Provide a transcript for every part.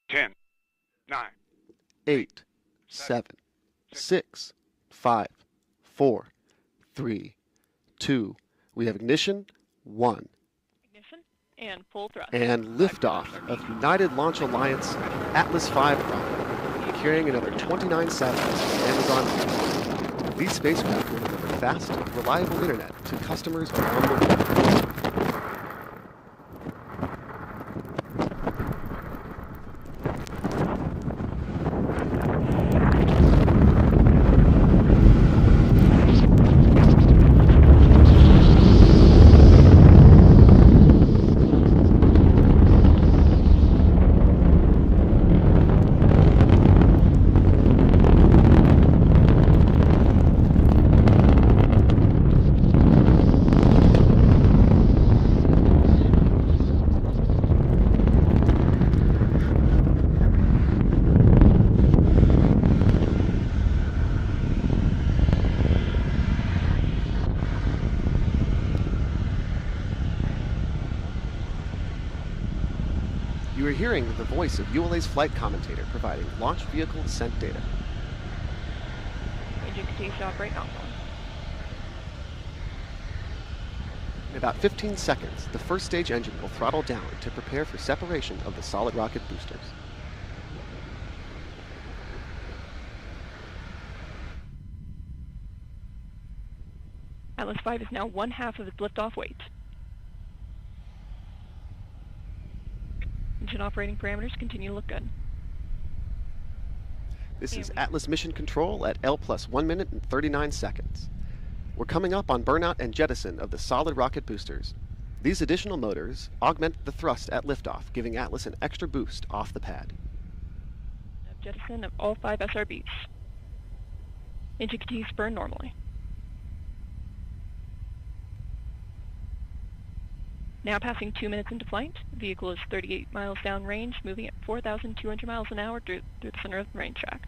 10, 9, 8, 7, 6, 5, 4, 3, 2. We have ignition. 1. Ignition and full thrust. And liftoff of United Launch Alliance Atlas V rocket, carrying another 29 satellites from Amazon. These spacecraft will deliver fast, reliable internet to customers around the world. You are hearing the voice of ULA's flight commentator providing launch vehicle descent data. Engine continues to operate nominally. In about 15 seconds, the first stage engine will throttle down to prepare for separation of the solid rocket boosters. Atlas V is now 1/2 of its liftoff weight. Engine operating parameters continue to look good. This is Atlas Mission Control at L plus 1 minute and 39 seconds. We're coming up on burnout and jettison of the solid rocket boosters. These additional motors augment the thrust at liftoff, giving Atlas an extra boost off the pad. Jettison of all 5 SRBs. Engine continues to burn normally. Now passing 2 minutes into flight, the vehicle is 38 miles downrange, moving at 4,200 miles an hour through the center of the range track.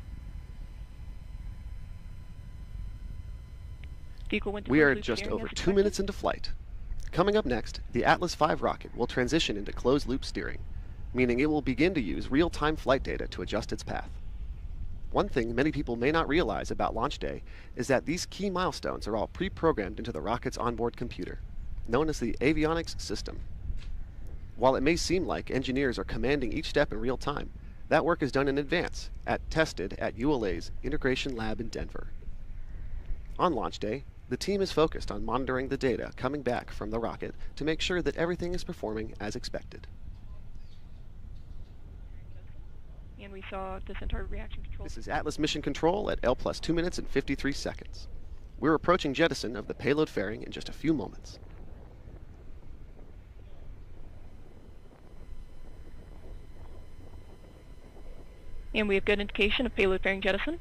We are just over 2 minutes into flight. Coming up next, the Atlas V rocket will transition into closed-loop steering, meaning it will begin to use real-time flight data to adjust its path. One thing many people may not realize about launch day is that these key milestones are all pre-programmed into the rocket's onboard computer, known as the avionics system. While it may seem like engineers are commanding each step in real time, that work is done in advance, tested at ULA's Integration Lab in Denver. On launch day, the team is focused on monitoring the data coming back from the rocket to make sure that everything is performing as expected. And we saw the Centaur reaction control. This is Atlas Mission Control at L plus 2 minutes and 53 seconds. We're approaching jettison of the payload fairing in just a few moments. And we have good indication of payload fairing jettison.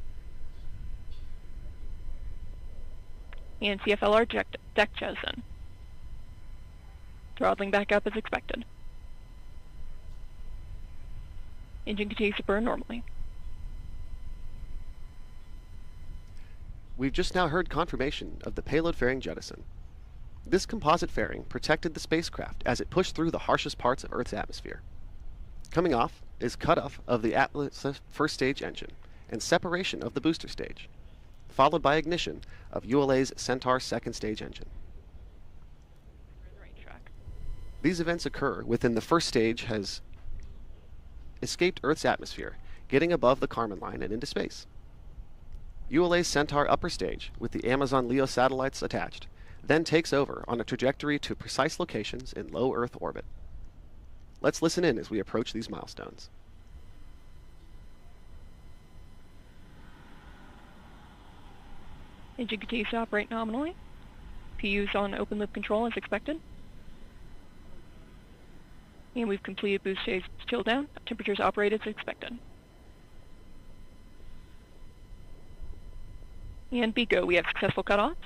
And CFLR deck jettison. Throttling back up as expected. Engine continues to burn normally. We've just now heard confirmation of the payload fairing jettison. This composite fairing protected the spacecraft as it pushed through the harshest parts of Earth's atmosphere. Coming off is cutoff of the Atlas first stage engine and separation of the booster stage, followed by ignition of ULA's Centaur second stage engine. These events occur within the first stage has escaped Earth's atmosphere, getting above the Kármán line and into space. ULA's Centaur upper stage, with the Amazon LEO satellites attached, then takes over on a trajectory to precise locations in low Earth orbit. Let's listen in as we approach these milestones. Engine continues to operate nominally. PU's on open loop control as expected. And we've completed boost stage chill down. Temperatures operated as expected. And BECO, we have successful cutoff.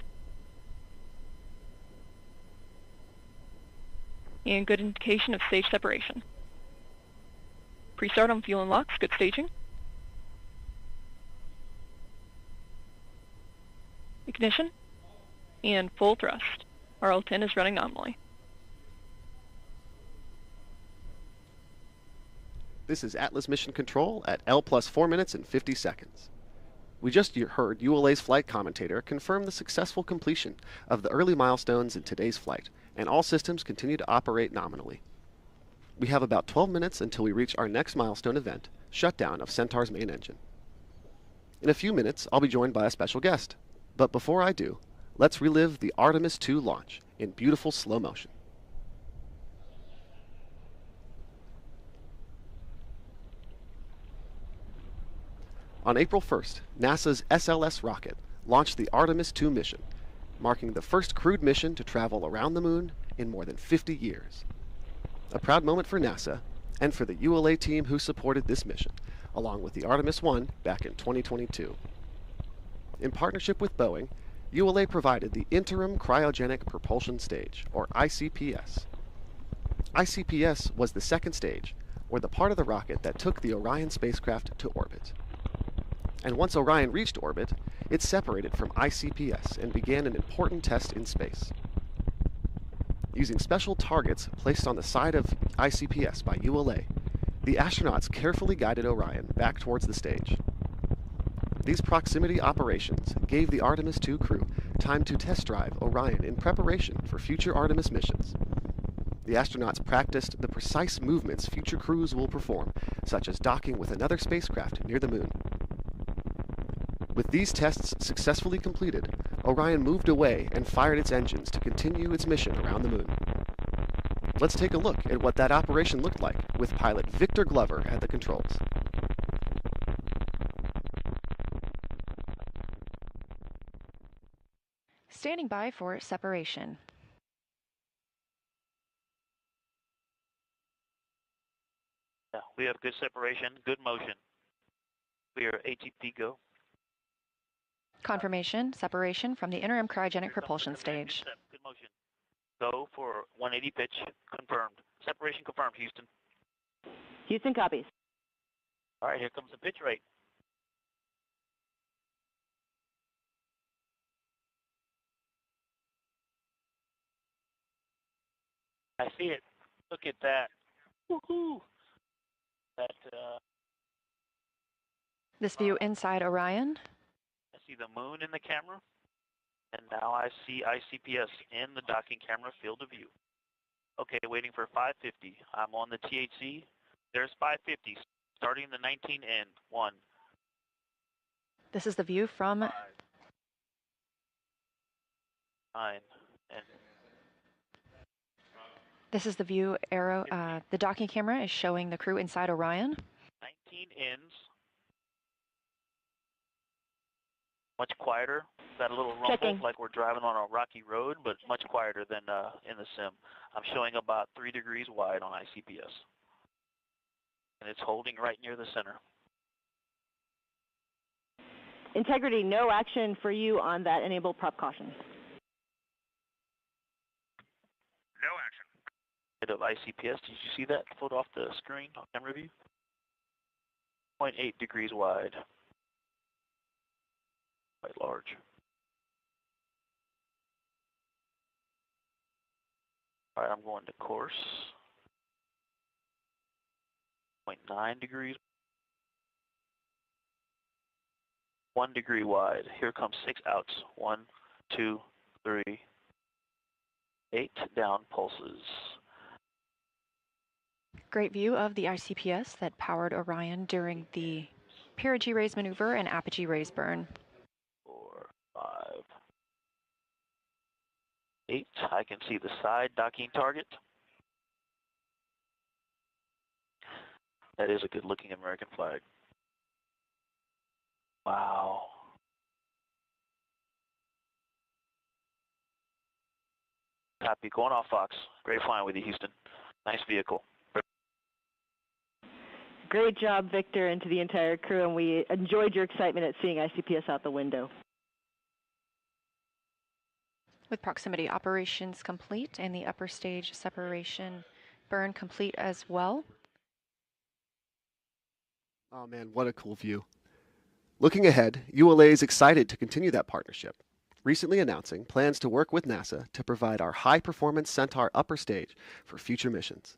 And good indication of stage separation. Pre-start on fuel and locks, good staging. Ignition, and full thrust. RL-10 is running nominally. This is Atlas Mission Control at L plus 4 minutes and 50 seconds. We just heard ULA's flight commentator confirm the successful completion of the early milestones in today's flight, and all systems continue to operate nominally. We have about 12 minutes until we reach our next milestone event, shutdown of Centaur's main engine. In a few minutes, I'll be joined by a special guest. But before I do, let's relive the Artemis II launch in beautiful slow motion. On April 1st, NASA's SLS rocket launched the Artemis II mission, marking the first crewed mission to travel around the moon in more than 50 years. A proud moment for NASA and for the ULA team who supported this mission, along with the Artemis I back in 2022. In partnership with Boeing, ULA provided the Interim Cryogenic Propulsion Stage, or ICPS. ICPS was the second stage, or the part of the rocket that took the Orion spacecraft to orbit. And once Orion reached orbit, it separated from ICPS and began an important test in space. Using special targets placed on the side of ICPS by ULA, the astronauts carefully guided Orion back towards the stage. These proximity operations gave the Artemis II crew time to test drive Orion in preparation for future Artemis missions. The astronauts practiced the precise movements future crews will perform, such as docking with another spacecraft near the moon. With these tests successfully completed, Orion moved away and fired its engines to continue its mission around the moon. Let's take a look at what that operation looked like with pilot Victor Glover at the controls. Standing by for separation. Yeah, we have good separation, good motion. We are ATP go. Confirmation, separation from the interim cryogenic propulsion stage. Good motion. Go for 180 pitch, confirmed. Separation confirmed, Houston. Houston copies. All right, here comes the pitch rate. I see it. Look at that. Woohoo! This view inside Orion. I see the moon in the camera, and now I see ICPS in the docking camera field of view. Okay, waiting for 550. I'm on the THC. There's 550, starting the 19N. 1. This is the view from 5, 9, and this is the view arrow. The docking camera is showing the crew inside Orion. 19 ends. Much quieter. Got a little rumble, Checking. like we're driving on a rocky road, but much quieter than in the sim. I'm showing about 3 degrees wide on ICPS. And it's holding right near the center. Integrity, no action for you on that enable prop caution. No action. Bit of ICPS. Did you see that photo off the screen on camera view? 0.8 degrees wide. Quite large. All right, I'm going to course. 0.9 degrees. 1 degree wide. Here comes 6 outs. 1, 2, 3, 8 down pulses. Great view of the ICPS that powered Orion during the perigee raise maneuver and apogee raise burn. 4, 5, 8. I can see the side docking target. That is a good looking American flag. Wow. Copy. Going off, Fox. Great flying with you, Houston. Nice vehicle. Great job, Victor, and to the entire crew, and we enjoyed your excitement at seeing ICPS out the window. With proximity operations complete and the upper stage separation burn complete as well. Oh man, what a cool view. Looking ahead, ULA is excited to continue that partnership, recently announcing plans to work with NASA to provide our high-performance Centaur upper stage for future missions.